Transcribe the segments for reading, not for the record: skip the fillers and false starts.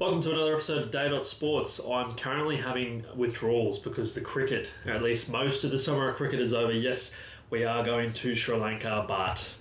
Welcome to another episode of Day Sports. I'm currently having withdrawals because the cricket, or at least most of the summer cricket, is over. Yes, we are going to Sri Lanka, but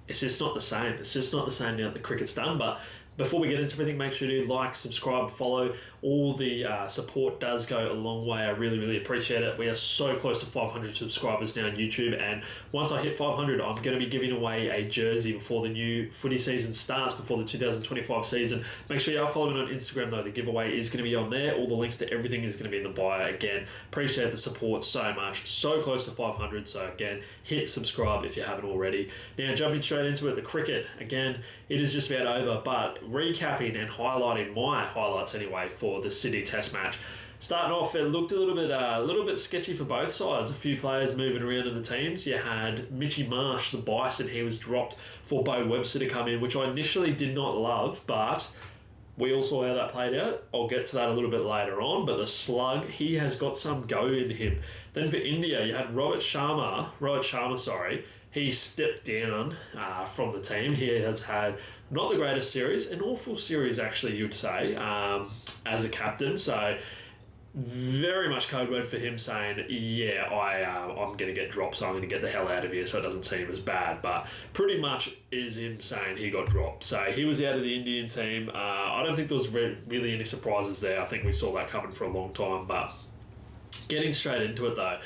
it's just not the same. It's just not the same now that the cricket's done. But before we get into everything, make sure to like, subscribe, follow. All the support does go a long way. I really, really appreciate it. We are so close to 500 subscribers now on YouTube, and once I hit 500, I'm going to be giving away a jersey before the new footy season starts, before the 2025 season. Make sure you are following on Instagram, though. The giveaway is going to be on there. All the links to everything is going to be in the bio. Again, appreciate the support so much. So close to 500, so again, hit subscribe if you haven't already. Now, jumping straight into it, the cricket, again, it is just about over, but recapping and highlighting my highlights anyway for the Sydney Test match. Starting off, it looked a little bit sketchy for both sides. A few players moving around in the teams. You had Mitchy Marsh, the Bison. He was dropped for Beau Webster to come in, which I initially did not love, but we all saw how that played out. I'll get to that a little bit later on, but the Slug, he has got some go in him. Then for India, you had Rohit Sharma, he stepped down from the team. He has had not the greatest series, an awful series actually, you'd say, as a captain. So very much code word for him saying, I'm going to get dropped, so I'm going to get the hell out of here so it doesn't seem as bad. But pretty much is him saying he got dropped. So he was out of the Indian team. I don't think there was really any surprises there. I think we saw that coming for a long time. But getting straight into it though,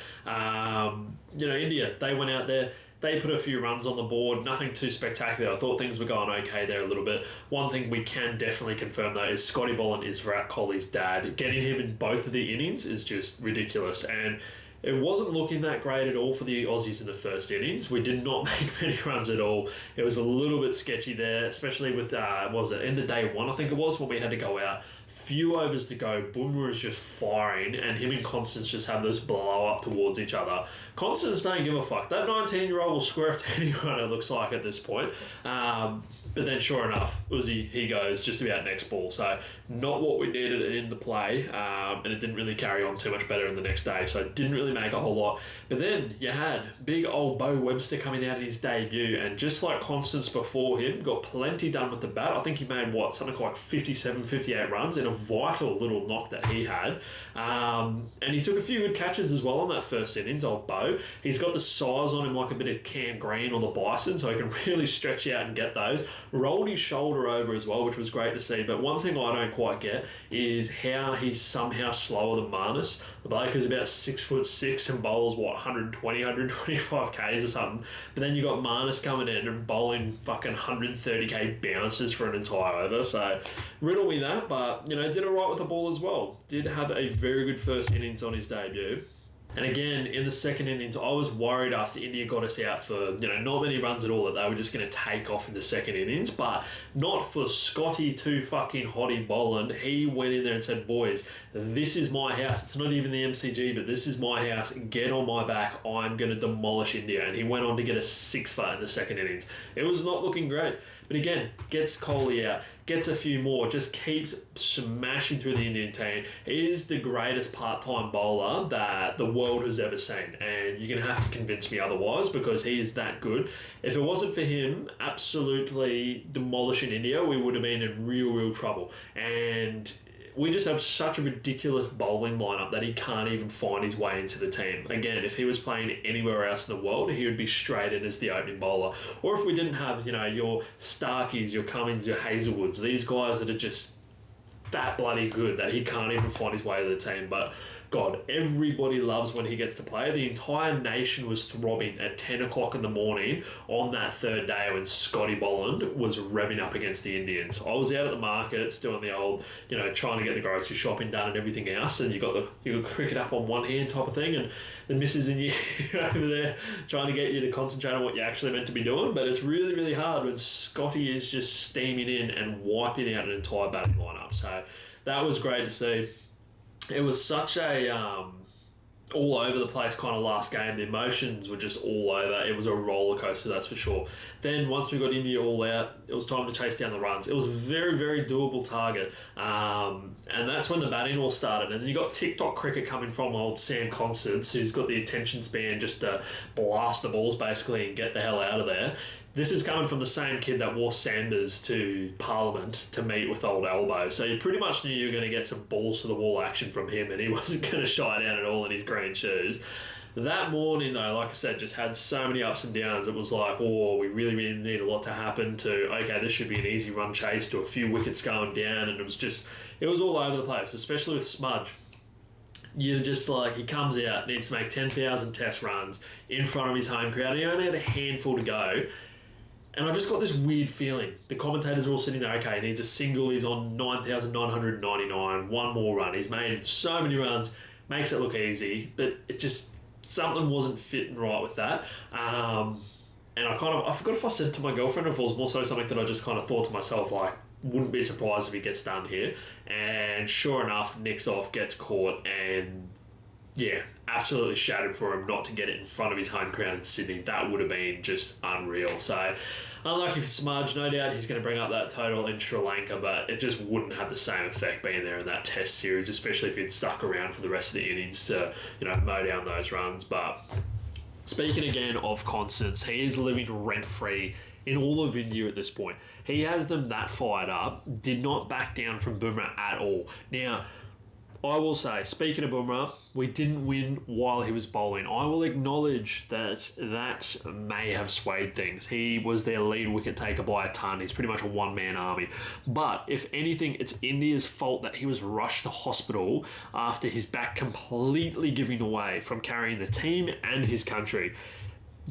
India, they went out there. They put a few runs on the board, nothing too spectacular. I thought things were going okay there a little bit. One thing we can definitely confirm, though, is Scotty Boland is Virat Kohli's dad. Getting him in both of the innings is just ridiculous. And it wasn't looking that great at all for the Aussies in the first innings. We did not make many runs at all. It was a little bit sketchy there, especially with, end of day one, I think it was, when we had to go out. Few overs to go, Boomer was just firing, and him and Konstas just have this blow up towards each other. Konstas don't give a fuck. That 19-year-old will square up to anyone, it looks like, at this point. But then, sure enough, he goes just about next ball. So, not what we needed in the play, and it didn't really carry on too much better in the next day. So, it didn't really make a whole lot. But then, you had big old Beau Webster coming out in his debut, and just like Konstas before him, got plenty done with the bat. I think he made, something like 57, 58 runs in a vital little knock that he had. And he took a few good catches as well on that first innings, old Beau. He's got the size on him like a bit of Cam Green or the Bison, so he can really stretch out and get those. Rolled his shoulder over as well, which was great to see. But one thing I don't quite get is how he's somehow slower than Marnus. The bloke is about 6'6" and bowls 120, 125 Ks or something. But then you got Marnus coming in and bowling fucking 130k bounces for an entire over. So riddle me that, but did all right with the ball as well. Did have a very good first innings on his debut. And again, in the second innings, I was worried after India got us out for, not many runs at all, that they were just going to take off in the second innings, but not for Scotty too fucking hottie Boland. He went in there and said, boys, this is my house. It's not even the MCG, but this is my house. Get on my back. I'm going to demolish India. And he went on to get a 6-for in the second innings. It was not looking great. But again, gets Kohli out, gets a few more, just keeps smashing through the Indian team. He is the greatest part-time bowler that the world has ever seen, and you're going to have to convince me otherwise because he is that good. If it wasn't for him absolutely demolishing India, we would have been in real trouble. And we just have such a ridiculous bowling lineup that he can't even find his way into the team. Again, if he was playing anywhere else in the world, he would be straight in as the opening bowler. Or if we didn't have, your Starkeys, your Cummins, your Hazelwoods, these guys that are just that bloody good that he can't even find his way to the team. But God, everybody loves when he gets to play. The entire nation was throbbing at 10 o'clock in the morning on that third day when Scotty Boland was revving up against the Indians. I was out at the markets doing the old, trying to get the grocery shopping done and everything else, and you got cricket up on one hand type of thing, and the missus and you over there trying to get you to concentrate on what you're actually meant to be doing. But it's really, really hard when Scotty is just steaming in and wiping out an entire batting lineup. So that was great to see. It was such a all over the place kind of last game. The emotions were just all over. It was a roller coaster, that's for sure. Then once we got India all out, it was time to chase down the runs. It was a very, very doable target. And that's when the batting all started. And then you got TikTok cricket coming from old Sam Konstas, who's got the attention span just to blast the balls basically and get the hell out of there. This is coming from the same kid that wore Sanders to Parliament to meet with old Elbow. So you pretty much knew you were going to get some balls to the wall action from him, and he wasn't going to shy down at all in his green shoes. That morning, though, like I said, just had so many ups and downs. It was like, oh, we really, really need a lot to happen to, okay, this should be an easy run chase, to a few wickets going down. And it was all over the place, especially with Smudge. You're just like, he comes out, needs to make 10,000 test runs in front of his home crowd. He only had a handful to go. And I just got this weird feeling. The commentators are all sitting there, okay, he needs a single, he's on 9,999, one more run. He's made so many runs, makes it look easy, but it just, something wasn't fitting right with that. And I forgot if I said to my girlfriend or if it was more so something that I just kind of thought to myself, like, wouldn't be surprised if he gets done here. And sure enough, nicks off, gets caught, and yeah, absolutely shattered for him not to get it in front of his home crowd in Sydney. That would have been just unreal. So, unlucky for Smudge, no doubt he's going to bring up that total in Sri Lanka, but it just wouldn't have the same effect being there in that test series, especially if he'd stuck around for the rest of the innings to, mow down those runs. But speaking again of Konstas, he is living rent-free in all of India at this point. He has them that fired up, did not back down from Bumrah at all. Now, I will say, speaking of Bumrah, we didn't win while he was bowling. I will acknowledge that may have swayed things. He was their lead wicket taker by a ton. He's pretty much a one-man army. But if anything, it's India's fault that he was rushed to hospital after his back completely giving away from carrying the team and his country.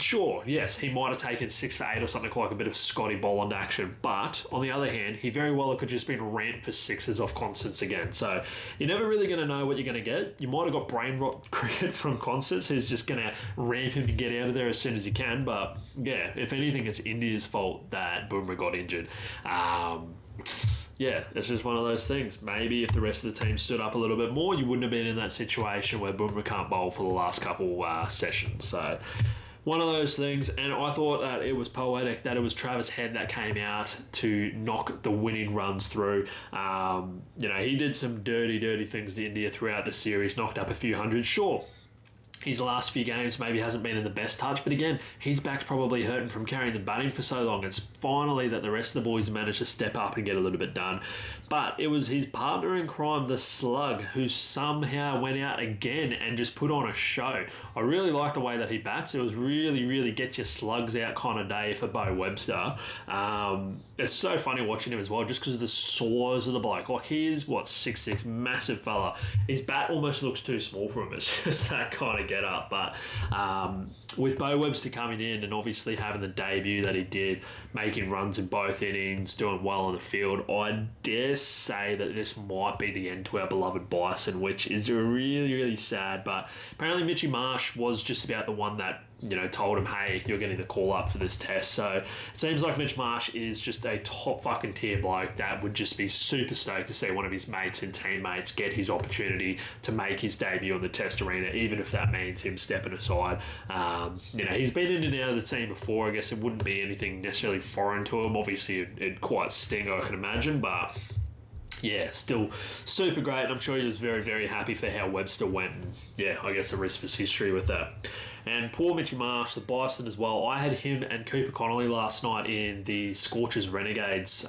Sure, yes, he might have taken 6 for 8 or something like a bit of Scotty Boland action, but on the other hand, he very well could just been ramped for sixes off Konstas again. So you're never really going to know what you're going to get. You might have got brain rot cricket from Konstas, who's just going to ramp him to get out of there as soon as he can. But yeah, if anything, it's India's fault that Bumrah got injured. Yeah, it's just one of those things. Maybe if the rest of the team stood up a little bit more, you wouldn't have been in that situation where Bumrah can't bowl for the last couple sessions. So one of those things, and I thought that it was poetic that it was Travis Head that came out to knock the winning runs through. He did some dirty things to India throughout the series, knocked up a few hundred. Sure, his last few games maybe hasn't been in the best touch, but again, his back's probably hurting from carrying the batting for so long. It's finally that the rest of the boys managed to step up and get a little bit done. But it was his partner in crime, the Slug, who somehow went out again and just put on a show. I really like the way that he bats. It was really, really get your slugs out kind of day for Beau Webster. It's so funny watching him as well, just because of the size of the bloke. Like, he is, 6'6", massive fella. His bat almost looks too small for him. It's just that kind of get up. But with Beau Webster coming in and obviously having the debut that he did, making runs in both innings, doing well on the field, I dare say that this might be the end to our beloved Bison, which is really, really sad. But apparently Mitchy Marsh was just about the one that told him, hey, you're getting the call up for this test. So it seems like Mitch Marsh is just a top fucking tier bloke that would just be super stoked to see one of his mates and teammates get his opportunity to make his debut on the test arena, even if that means him stepping aside. He's been in and out of the team before. I guess it wouldn't be anything necessarily foreign to him. Obviously, it'd quite sting, I can imagine, but yeah, still super great. And I'm sure he was very, very happy for how Webster went. And yeah, I guess the rest was history with that. And poor Mitchy Marsh, the Bison as well. I had him and Cooper Connolly last night in the Scorchers Renegades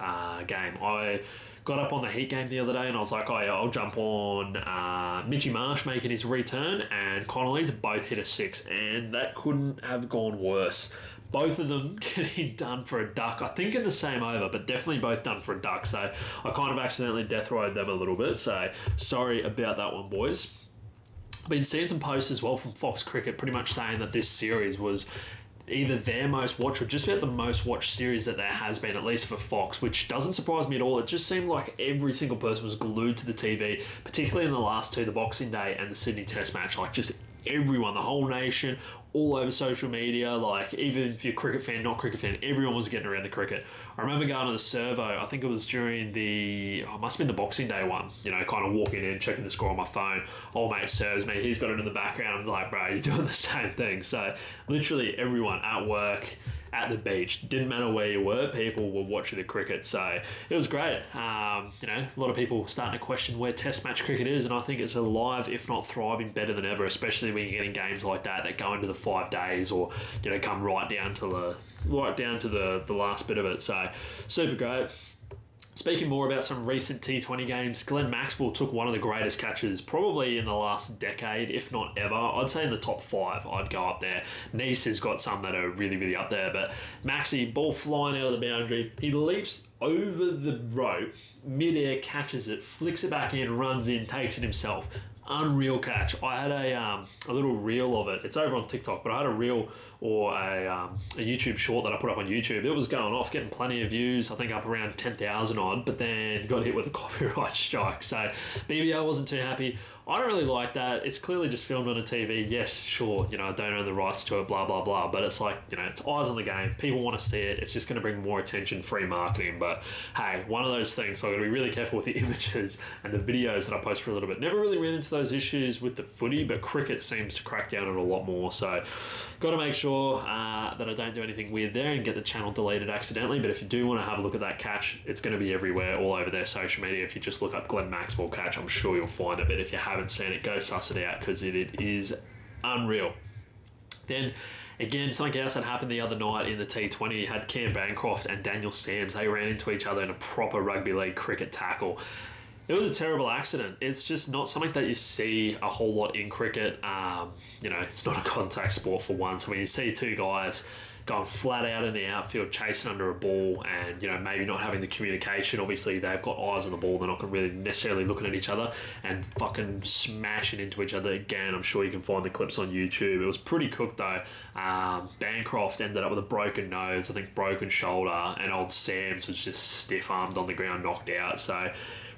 game. I got up on the Heat game the other day and I was like, oh yeah, I'll jump on Mitchy Marsh making his return and Connolly to both hit a 6. And that couldn't have gone worse. Both of them getting done for a duck. I think in the same over, but definitely both done for a duck. So I kind of accidentally death rode them a little bit. So sorry about that one, boys. I've been seeing some posts as well from Fox Cricket pretty much saying that this series was either their most watched or just about the most watched series that there has been, at least for Fox, which doesn't surprise me at all. It just seemed like every single person was glued to the TV, particularly in the last two, the Boxing Day and the Sydney Test match. Like, just everyone, the whole nation, all over social media. Like, even if you're a cricket fan, not cricket fan, everyone was getting around the cricket. I remember going to the servo, I think it was during it must have been the Boxing Day one, kind of walking in, checking the score on my phone. Old mate serves me, he's got it in the background. I'm like, bro, you're doing the same thing. So literally everyone at work, at the beach, didn't matter where you were, people were watching the cricket. So it was great. A lot of people starting to question where test match cricket is, and I think it's alive, if not thriving, better than ever, especially when you're getting games like that go into the 5 days, or come right down to the last bit of it. So super great. Speaking more about some recent T20 games, Glenn Maxwell took one of the greatest catches probably in the last decade, if not ever. I'd say in the top 5, I'd go up there. Nice has got some that are really, really up there, but Maxi, ball flying out of the boundary, he leaps over the rope, mid-air, catches it, flicks it back in, runs in, takes it himself. Unreal catch. I had a little reel of it. It's over on TikTok, but I had a reel or a YouTube short that I put up on YouTube. It was going off, getting plenty of views, I think up around 10,000 odd, but then got hit with a copyright strike. So BBL wasn't too happy. I don't really like that. It's clearly just filmed on a TV. Yes, sure, I don't own the rights to it, blah, blah, blah. But it's like, it's eyes on the game. People want to see it. It's just going to bring more attention, free marketing. But hey, one of those things. So I've got to be really careful with the images and the videos that I post for a little bit. Never really ran into those issues with the footy, but cricket seems to crack down on it a lot more. So got to make sure that I don't do anything weird there and get the channel deleted accidentally. But if you do want to have a look at that catch, it's going to be everywhere, all over their social media. If you just look up Glenn Maxwell catch, I'm sure you'll find it. But if you haven't seen it, go suss it out, because it is unreal. Then again, something else that happened the other night in the T20, you had Cam Bancroft and Daniel Sams. They ran into each other in a proper rugby league cricket tackle. It was a terrible accident. It's just not something that you see a whole lot in cricket. It's not a contact sport for once. I mean, you see two guys going flat out in the outfield, chasing under a ball, and maybe not having the communication. Obviously, they've got eyes on the ball. They're not really necessarily looking at each other, and fucking smashing into each other again. I'm sure you can find the clips on YouTube. It was pretty cooked though. Bancroft ended up with a broken nose, I think broken shoulder, and old Sams was just stiff-armed on the ground, knocked out. So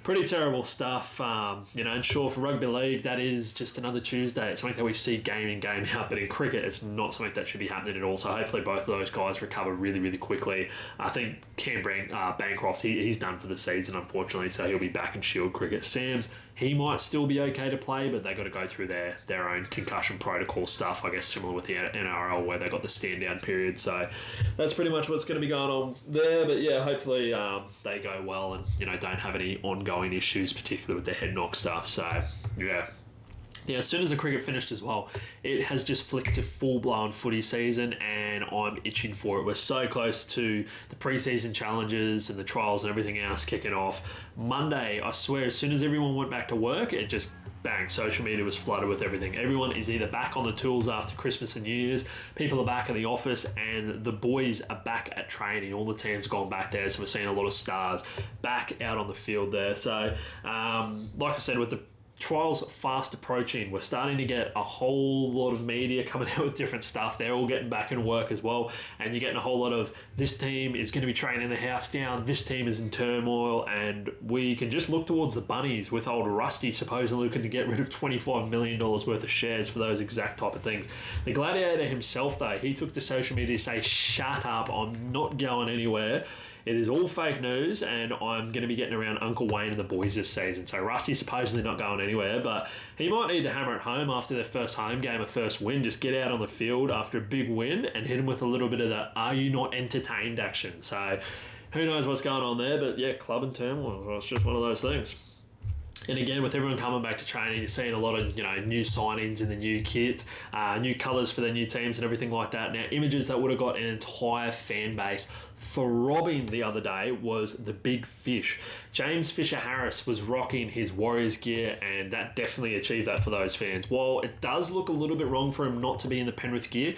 pretty terrible stuff, and sure, for rugby league, that is just another Tuesday. It's something that we see game in, game out, but in cricket, it's not something that should be happening at all. So hopefully both of those guys recover really, really quickly. I think Cam Bancroft, he's done for the season, unfortunately, so he'll be back in Shield cricket. Sams, he might still be okay to play, but they got to go through their own concussion protocol stuff, I guess similar with the NRL, where they got the stand-down period. So that's pretty much what's going to be going on there. But yeah, hopefully they go well and don't have any ongoing issues, particularly with the head knock stuff. So yeah. As soon as the cricket finished as well, it has just flicked to full-blown footy season, and I'm itching for it. We're so close to the pre-season challenges and the trials and everything else kicking off. Monday, I swear, as soon as everyone went back to work, it just bang, social media was flooded with everything. Everyone is either back on the tools after Christmas and New Year's, people are back in the office, and the boys are back at training. All the teams gone back there, so we're seeing a lot of stars back out on the field there. So, like I said, with the trials fast approaching, we're starting to get a whole lot of media coming out with different stuff. They're all getting back in work as well, and you're getting a whole lot of, this team is going to be training the house down, this team is in turmoil, and we can just look towards the bunnies with old Rusty supposedly looking to get rid of $25 million worth of shares for those exact type of things. The Gladiator himself though, he took to social media to say, shut up, I'm not going anywhere. It is all fake news, and I'm going to be getting around Uncle Wayne and the boys this season. So Rusty's supposedly not going anywhere, but he might need to hammer it home after their first home game, a first win. Just get out on the field after a big win and hit him with a little bit of the "are you not entertained" action. So who knows what's going on there, but yeah, club and turmoil. It's just one of those things. And again, with everyone coming back to training, you're seeing a lot of new signings in the new kit, new colours for their new teams and everything like that. Now, images that would have got an entire fan base throbbing the other day was the big fish. James Fisher-Harris was rocking his Warriors gear, and that definitely achieved that for those fans. While it does look a little bit wrong for him not to be in the Penrith gear,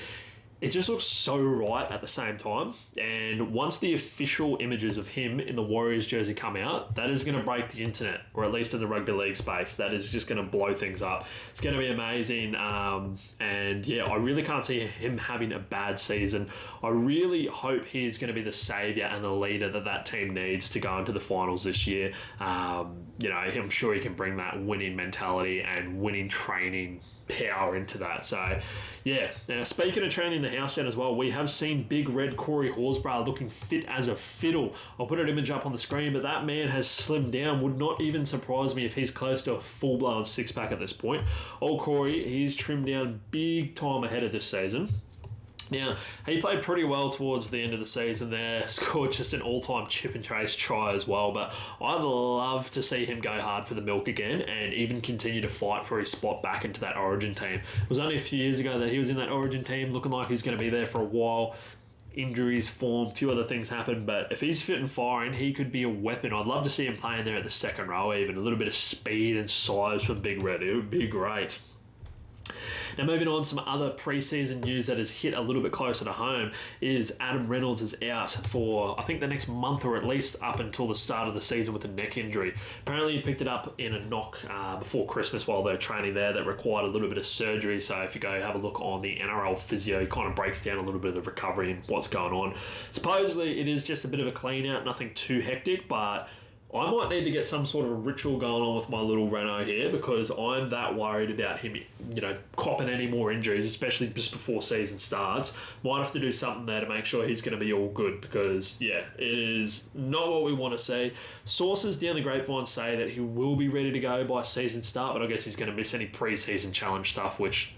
it just looks so right at the same time. And once the official images of him in the Warriors jersey come out, that is going to break the internet, or at least in the rugby league space. That is just going to blow things up. It's going to be amazing. And yeah, I really can't see him having a bad season. I really hope he's going to be the saviour and the leader that team needs to go into the finals this year. I'm sure he can bring that winning mentality and winning training power into that. So, yeah. Now, speaking of training the house down as well, we have seen big red Corey Horsburgh looking fit as a fiddle. I'll put an image up on the screen, but that man has slimmed down. Would not even surprise me if he's close to a full-blown six-pack at this point. Old Corey, he's trimmed down big time ahead of this season. Now, he played pretty well towards the end of the season there, scored just an all-time chip and chase try as well, but I'd love to see him go hard for the milk again and even continue to fight for his spot back into that Origin team. It was only a few years ago that he was in that Origin team, looking like he's going to be there for a while. Injuries, form, a few other things happened, but if he's fit and firing, he could be a weapon. I'd love to see him playing there at the second row even, a little bit of speed and size for the Big Red. It would be great. Now, moving on, some other pre-season news that has hit a little bit closer to home is Adam Reynolds is out for, I think, the next month or at least up until the start of the season with a neck injury. Apparently, he picked it up in a knock before Christmas while they're training there that required a little bit of surgery. So if you go have a look on the NRL physio, he kind of breaks down a little bit of the recovery and what's going on. Supposedly, it is just a bit of a clean out, nothing too hectic, but I might need to get some sort of a ritual going on with my little Renault here because I'm that worried about him, copping any more injuries, especially just before season starts. Might have to do something there to make sure he's going to be all good because, it is not what we want to see. Sources down the grapevine say that he will be ready to go by season start, but I guess he's going to miss any pre-season challenge stuff, which...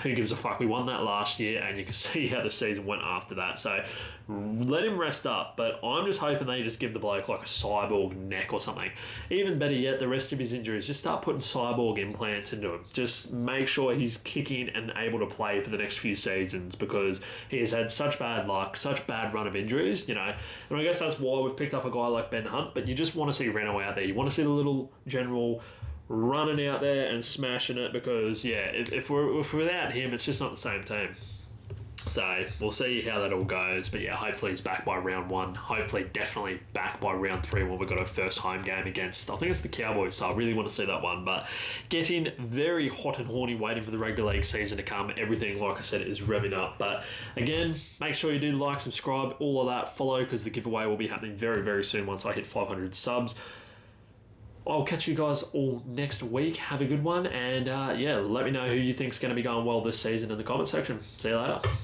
who gives a fuck? We won that last year, and you can see how the season went after that. So let him rest up. But I'm just hoping they just give the bloke like a cyborg neck or something. Even better yet, the rest of his injuries, just start putting cyborg implants into him. Just make sure he's kicking and able to play for the next few seasons because he has had such bad luck, such bad run of injuries, And I guess that's why we've picked up a guy like Ben Hunt. But you just want to see Reno out there. You want to see the little general running out there and smashing it because, if we're without him, it's just not the same team. So we'll see how that all goes. But hopefully he's back by round 1. Hopefully definitely back by round 3 when we've got our first home game against, I think it's the Cowboys, so I really want to see that one. But getting very hot and horny waiting for the regular league season to come. Everything, like I said, is revving up. But again, make sure you do like, subscribe, all of that, follow because the giveaway will be happening very, very soon once I hit 500 subs. I'll catch you guys all next week. Have a good one. And let me know who you think's going to be going well this season in the comment section. See you later.